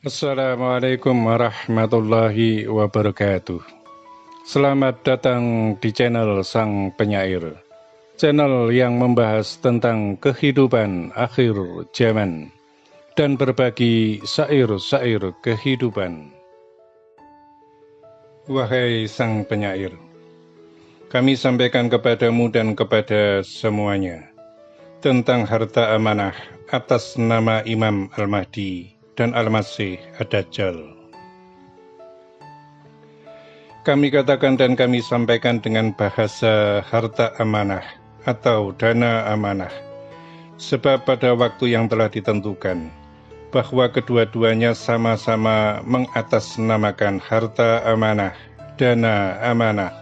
Assalamualaikum warahmatullahi wabarakatuh. Selamat datang di channel Sang Penyair, channel yang membahas tentang kehidupan akhir zaman dan berbagi syair-syair kehidupan. Wahai Sang Penyair, kami sampaikan kepadamu dan kepada semuanya tentang harta amanah atas nama Imam Al-Mahdi dan Al-Masih Ad-Dajjal. Kami katakan dan kami sampaikan dengan bahasa harta amanah atau dana amanah, sebab pada waktu yang telah ditentukan, bahwa kedua-duanya sama-sama mengatasnamakan harta amanah, dana amanah,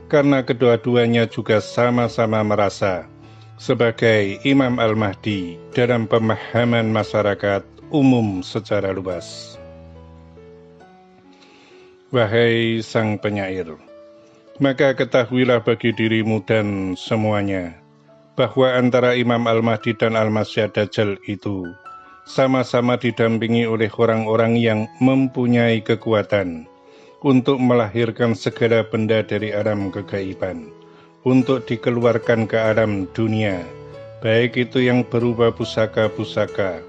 karena kedua-duanya juga sama-sama merasa sebagai Imam Al-Mahdi dalam pemahaman masyarakat umum secara luas. Wahai Sang Penyair, maka ketahuilah bagi dirimu dan semuanya, bahwa antara Imam Al-Mahdi dan Al-Masih Ad-Dajjal itu sama-sama didampingi oleh orang-orang yang mempunyai kekuatan untuk melahirkan segala benda dari alam kegaiban, untuk dikeluarkan ke alam dunia, baik itu yang berupa pusaka-pusaka,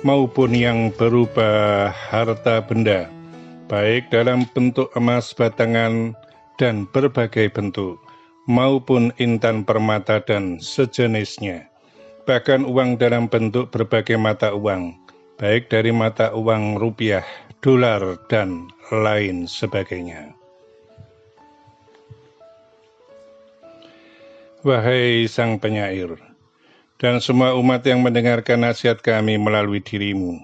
maupun yang berupa harta benda, baik dalam bentuk emas batangan dan berbagai bentuk, maupun intan permata dan sejenisnya, bahkan uang dalam bentuk berbagai mata uang, baik dari mata uang rupiah, dolar, dan lain sebagainya. Wahai Sang Penyair, dan semua umat yang mendengarkan nasihat kami melalui dirimu,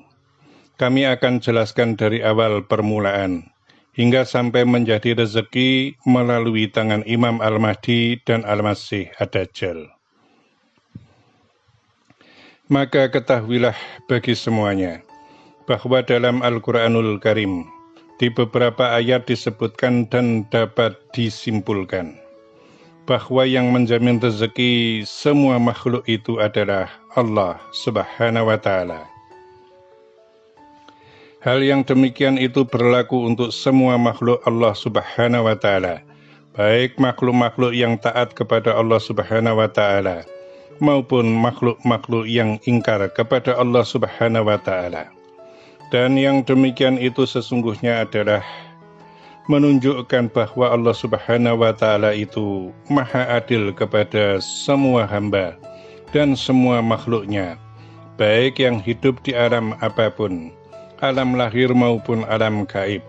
kami akan jelaskan dari awal permulaan, hingga sampai menjadi rezeki melalui tangan Imam Al-Mahdi dan Al-Masih Ad-Dajjal. Maka ketahuilah bagi semuanya, bahwa dalam Al-Quranul Karim, di beberapa ayat disebutkan dan dapat disimpulkan, bahwa yang menjamin rezeki semua makhluk itu adalah Allah Subhanahu wa Ta'ala. Hal yang demikian itu berlaku untuk semua makhluk Allah Subhanahu wa Ta'ala, baik makhluk-makhluk yang taat kepada Allah Subhanahu wa Ta'ala, maupun makhluk-makhluk yang ingkar kepada Allah Subhanahu wa Ta'ala. Dan yang demikian itu sesungguhnya adalah menunjukkan bahwa Allah Subhanahu wa Ta'ala itu maha adil kepada semua hamba dan semua makhluknya, baik yang hidup di alam apapun, alam lahir maupun alam gaib,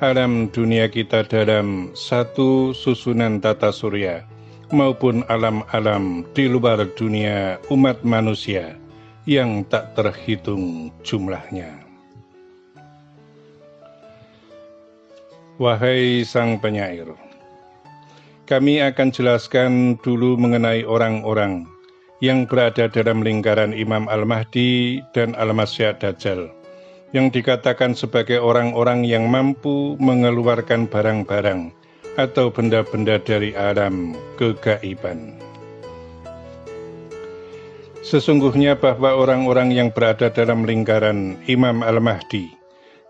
alam dunia kita dalam satu susunan tata surya, maupun alam-alam di luar dunia umat manusia yang tak terhitung jumlahnya. Wahai Sang Penyair, kami akan jelaskan dulu mengenai orang-orang yang berada dalam lingkaran Imam Al-Mahdi dan Al-Masih Ad-Dajjal, yang dikatakan sebagai orang-orang yang mampu mengeluarkan barang-barang atau benda-benda dari alam kegaiban. Sesungguhnya bahwa orang-orang yang berada dalam lingkaran Imam Al-Mahdi,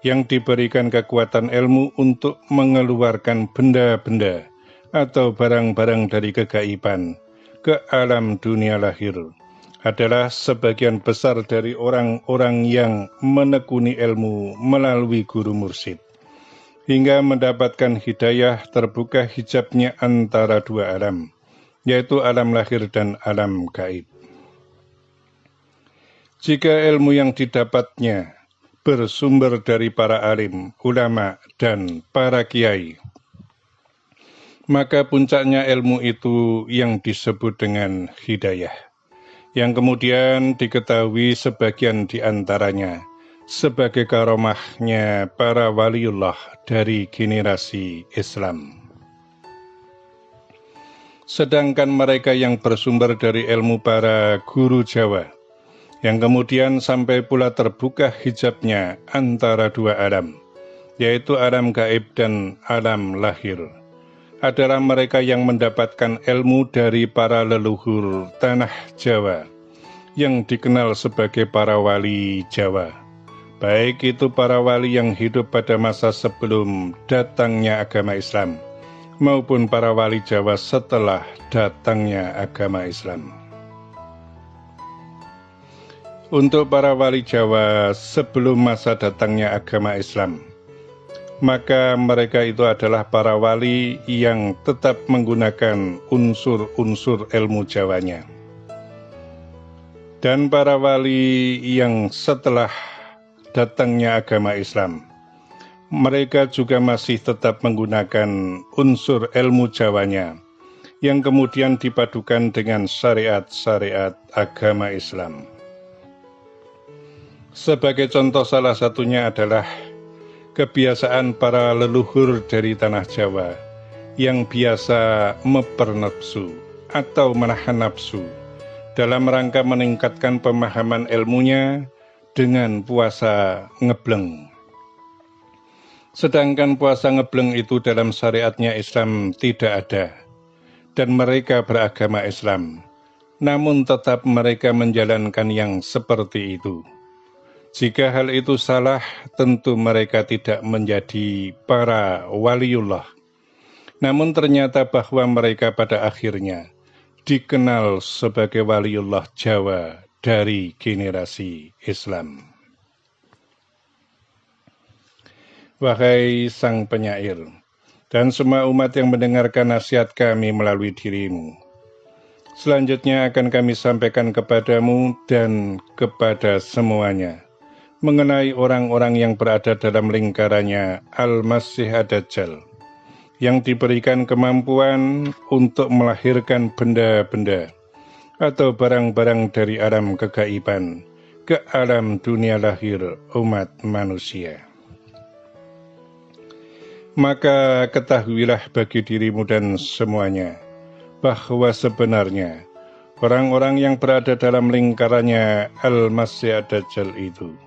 yang diberikan kekuatan ilmu untuk mengeluarkan benda-benda atau barang-barang dari kegaiban ke alam dunia lahir, adalah sebagian besar dari orang-orang yang menekuni ilmu melalui guru mursyid, hingga mendapatkan hidayah terbuka hijabnya antara dua alam, yaitu alam lahir dan alam gaib. Jika ilmu yang didapatnya bersumber dari para alim, ulama, dan para kiai, maka puncaknya ilmu itu yang disebut dengan hidayah, yang kemudian diketahui sebagian di antaranya sebagai karomahnya para waliullah dari generasi Islam. Sedangkan mereka yang bersumber dari ilmu para guru Jawa, yang kemudian sampai pula terbuka hijabnya antara dua alam, yaitu alam gaib dan alam lahir, adalah mereka yang mendapatkan ilmu dari para leluhur tanah Jawa, yang dikenal sebagai para wali Jawa, baik itu para wali yang hidup pada masa sebelum datangnya agama Islam, maupun para wali Jawa setelah datangnya agama Islam. Untuk para wali Jawa sebelum masa datangnya agama Islam, maka mereka itu adalah para wali yang tetap menggunakan unsur-unsur ilmu Jawanya. Dan para wali yang setelah datangnya agama Islam, mereka juga masih tetap menggunakan unsur ilmu Jawanya, yang kemudian dipadukan dengan syariat-syariat agama Islam. Sebagai contoh salah satunya adalah kebiasaan para leluhur dari tanah Jawa yang biasa mempernafsu atau menahan nafsu dalam rangka meningkatkan pemahaman ilmunya dengan puasa ngebleng. Sedangkan puasa ngebleng itu dalam syariatnya Islam tidak ada, dan mereka beragama Islam, namun tetap mereka menjalankan yang seperti itu. Jika hal itu salah, tentu mereka tidak menjadi para waliullah. Namun ternyata bahwa mereka pada akhirnya dikenal sebagai waliullah Jawa dari generasi Islam. Wahai sang penyair, dan semua umat yang mendengarkan nasihat kami melalui dirimu, selanjutnya akan kami sampaikan kepadamu dan kepada semuanya mengenai orang-orang yang berada dalam lingkarannya Al-Masih Ad-Dajjal, yang diberikan kemampuan untuk melahirkan benda-benda atau barang-barang dari alam kegaiban ke alam dunia lahir umat manusia. Maka ketahuilah bagi dirimu dan semuanya, bahwa sebenarnya orang-orang yang berada dalam lingkarannya Al-Masih Ad-Dajjal itu,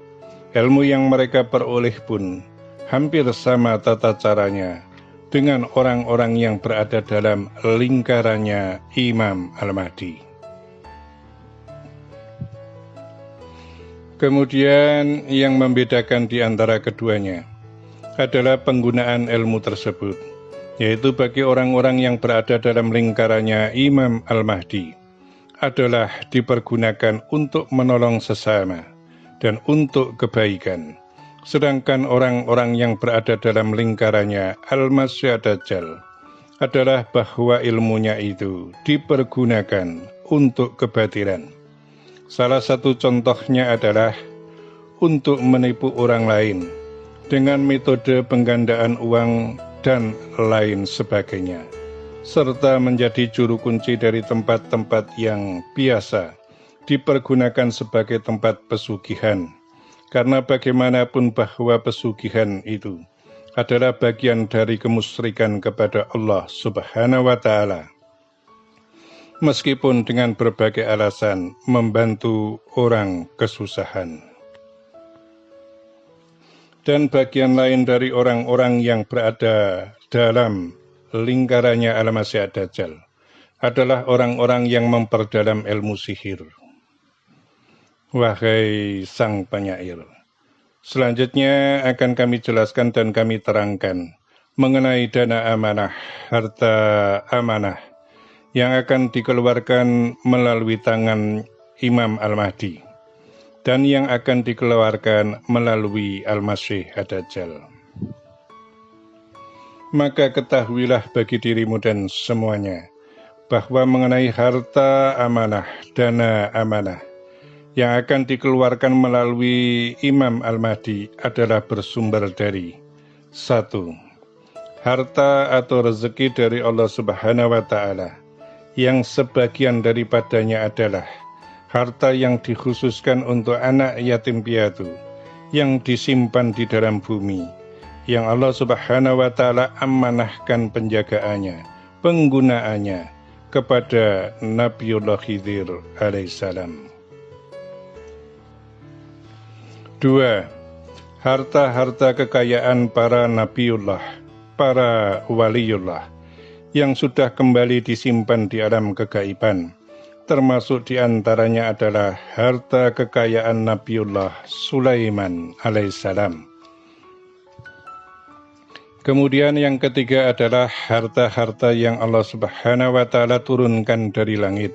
ilmu yang mereka peroleh pun hampir sama tata caranya dengan orang-orang yang berada dalam lingkarannya Imam Al-Mahdi. Kemudian yang membedakan di antara keduanya adalah penggunaan ilmu tersebut, yaitu bagi orang-orang yang berada dalam lingkarannya Imam Al-Mahdi adalah dipergunakan untuk menolong sesama dan untuk kebaikan. Sedangkan orang-orang yang berada dalam lingkarannya Al-Masih Ad-Dajjal adalah bahwa ilmunya itu dipergunakan untuk kebatilan. Salah satu contohnya adalah untuk menipu orang lain dengan metode penggandaan uang dan lain sebagainya, serta menjadi juru kunci dari tempat-tempat yang biasa dipergunakan sebagai tempat pesugihan, karena bagaimanapun bahwa pesugihan itu adalah bagian dari kemusyrikan kepada Allah Subhanahu wa Ta'ala, meskipun dengan berbagai alasan membantu orang kesusahan. Dan bagian lain dari orang-orang yang berada dalam lingkarannya Al-Masih Ad-Dajjal adalah orang-orang yang memperdalam ilmu sihir. Wahai sang penyair, selanjutnya akan kami jelaskan dan kami terangkan mengenai dana amanah, harta amanah yang akan dikeluarkan melalui tangan Imam Al-Mahdi dan yang akan dikeluarkan melalui Al-Masih Ad-Dajjal. Maka ketahuilah bagi dirimu dan semuanya bahwa mengenai harta amanah, dana amanah yang akan dikeluarkan melalui Imam Al-Mahdi adalah bersumber dari 1. Harta atau rezeki dari Allah Subhanahu wa Ta'ala, yang sebagian daripadanya adalah harta yang dikhususkan untuk anak yatim piatu yang disimpan di dalam bumi, yang Allah Subhanahu wa Ta'ala amanahkan penjagaannya, penggunaannya kepada Nabiullah Khidir alaihissalam. 2. Harta-harta kekayaan para nabiullah, para waliullah yang sudah kembali disimpan di alam kegaiban termasuk diantaranya adalah harta kekayaan Nabiullah Sulaiman alaihissalam. Kemudian yang ketiga adalah harta-harta yang Allah Subhanahu wa Ta'ala turunkan dari langit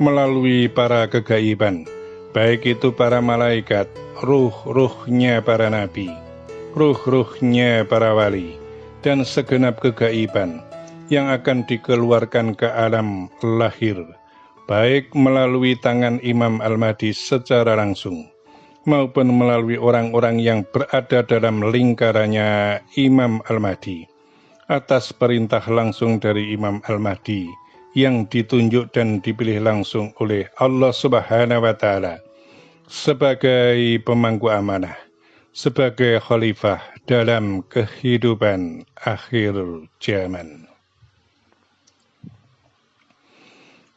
melalui para kegaiban, baik itu para malaikat, ruh-ruhnya para nabi, ruh-ruhnya para wali, dan segenap kegaiban yang akan dikeluarkan ke alam lahir, baik melalui tangan Imam Al-Mahdi secara langsung, maupun melalui orang-orang yang berada dalam lingkarannya Imam Al-Mahdi, atas perintah langsung dari Imam Al-Mahdi, yang ditunjuk dan dipilih langsung oleh Allah Subhanahu wa Ta'ala sebagai pemangku amanah, sebagai khalifah dalam kehidupan akhir zaman.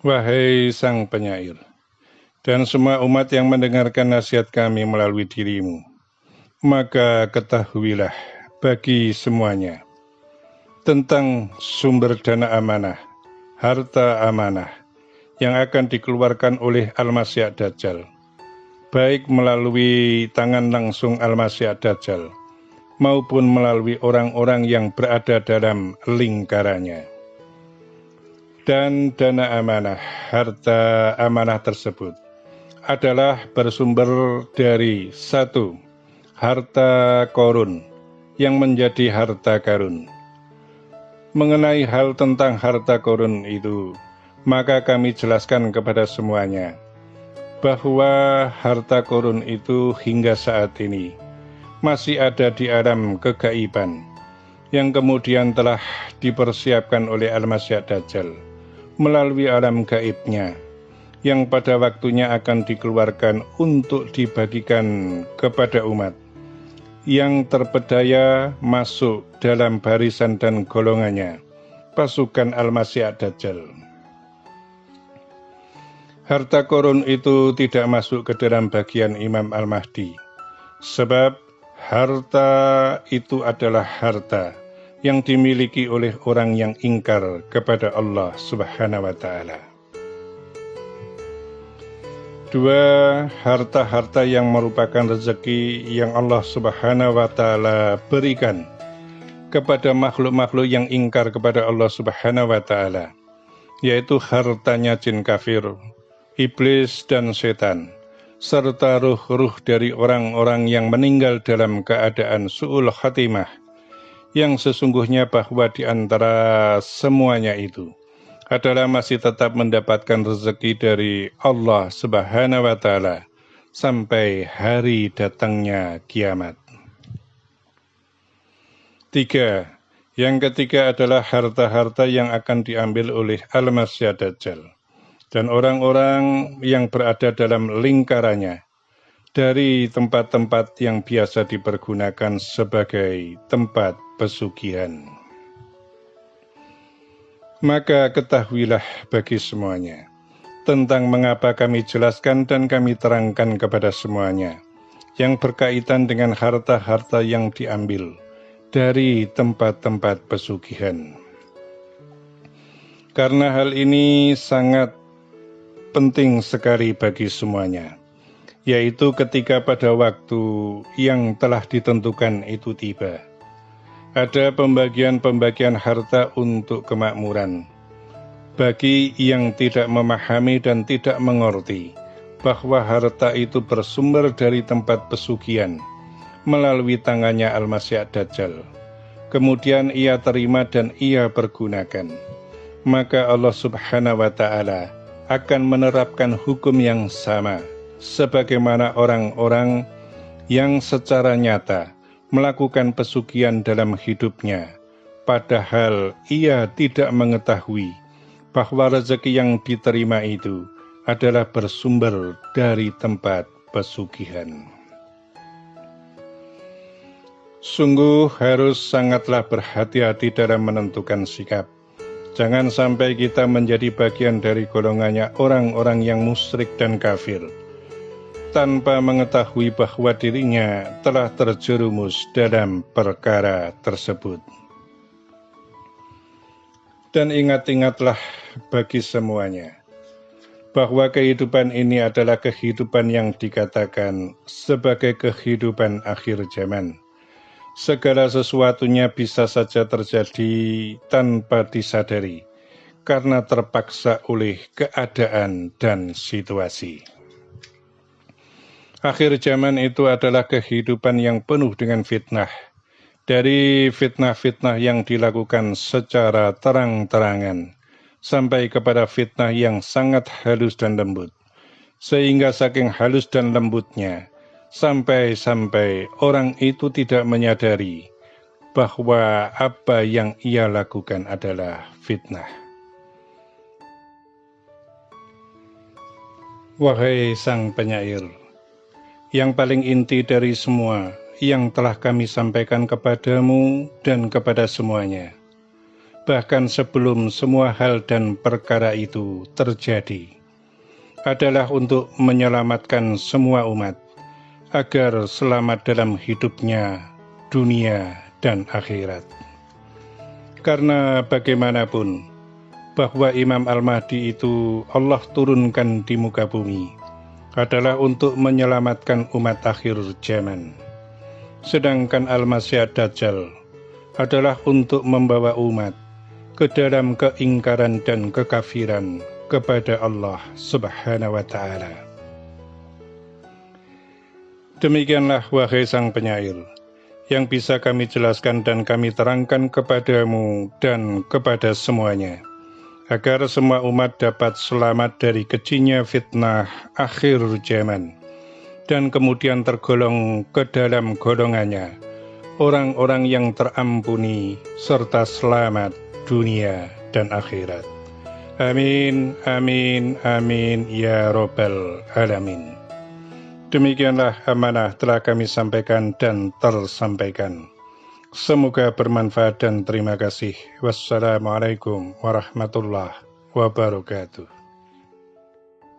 Wahai sang penyair, dan semua umat yang mendengarkan nasihat kami melalui dirimu, maka ketahuilah bagi semuanya tentang sumber dana amanah, harta amanah yang akan dikeluarkan oleh Al-Masih Dajjal, baik melalui tangan langsung Al-Masih Dajjal maupun melalui orang-orang yang berada dalam lingkarannya. Dan dana amanah, harta amanah tersebut adalah bersumber dari satu, harta korun yang menjadi harta karun. Mengenai hal tentang harta korun itu, maka kami jelaskan kepada semuanya bahwa harta korun itu hingga saat ini masih ada di alam kegaiban yang kemudian telah dipersiapkan oleh Al-Masih Dajjal melalui alam gaibnya, yang pada waktunya akan dikeluarkan untuk dibagikan kepada umat yang terpedaya masuk dalam barisan dan golongannya, pasukan Al-Masih Dajjal. Harta korun itu tidak masuk ke dalam bagian Imam Al-Mahdi, sebab harta itu adalah harta yang dimiliki oleh orang yang ingkar kepada Allah Subhanahu wa Ta'ala. Dua, harta-harta yang merupakan rezeki yang Allah Subhanahu wa Ta'ala berikan kepada makhluk-makhluk yang ingkar kepada Allah Subhanahu wa Ta'ala, yaitu hartanya jin kafir, iblis dan setan, serta ruh-ruh dari orang-orang yang meninggal dalam keadaan su'ul khatimah, yang sesungguhnya bahwa di antara semuanya itu adalah masih tetap mendapatkan rezeki dari Allah Subhanahu wa Ta'ala sampai hari datangnya kiamat. Tiga, yang ketiga adalah harta-harta yang akan diambil oleh Al-Masih Dajjal dan orang-orang yang berada dalam lingkarannya dari tempat-tempat yang biasa dipergunakan sebagai tempat pesugihan. Maka ketahuilah bagi semuanya tentang mengapa kami jelaskan dan kami terangkan kepada semuanya yang berkaitan dengan harta-harta yang diambil dari tempat-tempat pesugihan. Karena hal ini sangat penting sekali bagi semuanya, yaitu ketika pada waktu yang telah ditentukan itu tiba, ada pembagian-pembagian harta untuk kemakmuran bagi yang tidak memahami dan tidak mengerti bahwa harta itu bersumber dari tempat pesugihan melalui tangannya Al-Masih Dajjal. Kemudian ia terima dan ia pergunakan. Maka Allah Subhanahu wa Ta'ala akan menerapkan hukum yang sama sebagaimana orang-orang yang secara nyata melakukan pesugihan dalam hidupnya, padahal ia tidak mengetahui bahwa rezeki yang diterima itu adalah bersumber dari tempat pesugihan. Sungguh harus sangatlah berhati-hati dalam menentukan sikap. Jangan sampai kita menjadi bagian dari golongannya orang-orang yang musyrik dan kafir, tanpa mengetahui bahwa dirinya telah terjerumus dalam perkara tersebut. Dan ingat-ingatlah bagi semuanya bahwa kehidupan ini adalah kehidupan yang dikatakan sebagai kehidupan akhir zaman. Segala sesuatunya bisa saja terjadi tanpa disadari, karena terpaksa oleh keadaan dan situasi. Akhir zaman itu adalah kehidupan yang penuh dengan fitnah, dari fitnah-fitnah yang dilakukan secara terang-terangan, sampai kepada fitnah yang sangat halus dan lembut, sehingga saking halus dan lembutnya, sampai-sampai orang itu tidak menyadari bahwa apa yang ia lakukan adalah fitnah. Wahai sang penyair, yang paling inti dari semua yang telah kami sampaikan kepadamu dan kepada semuanya, bahkan sebelum semua hal dan perkara itu terjadi, adalah untuk menyelamatkan semua umat, agar selamat dalam hidupnya, dunia dan akhirat. Karena bagaimanapun, bahwa Imam Al-Mahdi itu Allah turunkan di muka bumi, adalah untuk menyelamatkan umat akhir zaman. Sedangkan Al-Masih Dajjal adalah untuk membawa umat ke dalam keingkaran dan kekafiran kepada Allah Subhanahu wa Ta'ala. Demikianlah wahai sang penyair, yang bisa kami jelaskan dan kami terangkan kepadamu dan kepada semuanya, agar semua umat dapat selamat dari kejinya fitnah akhir zaman, dan kemudian tergolong ke dalam golongannya orang-orang yang terampuni serta selamat dunia dan akhirat. Amin, amin, amin, ya Rabbal Alamin. Demikianlah amanah telah kami sampaikan dan tersampaikan. Semoga bermanfaat dan terima kasih. Wassalamualaikum warahmatullahi wabarakatuh.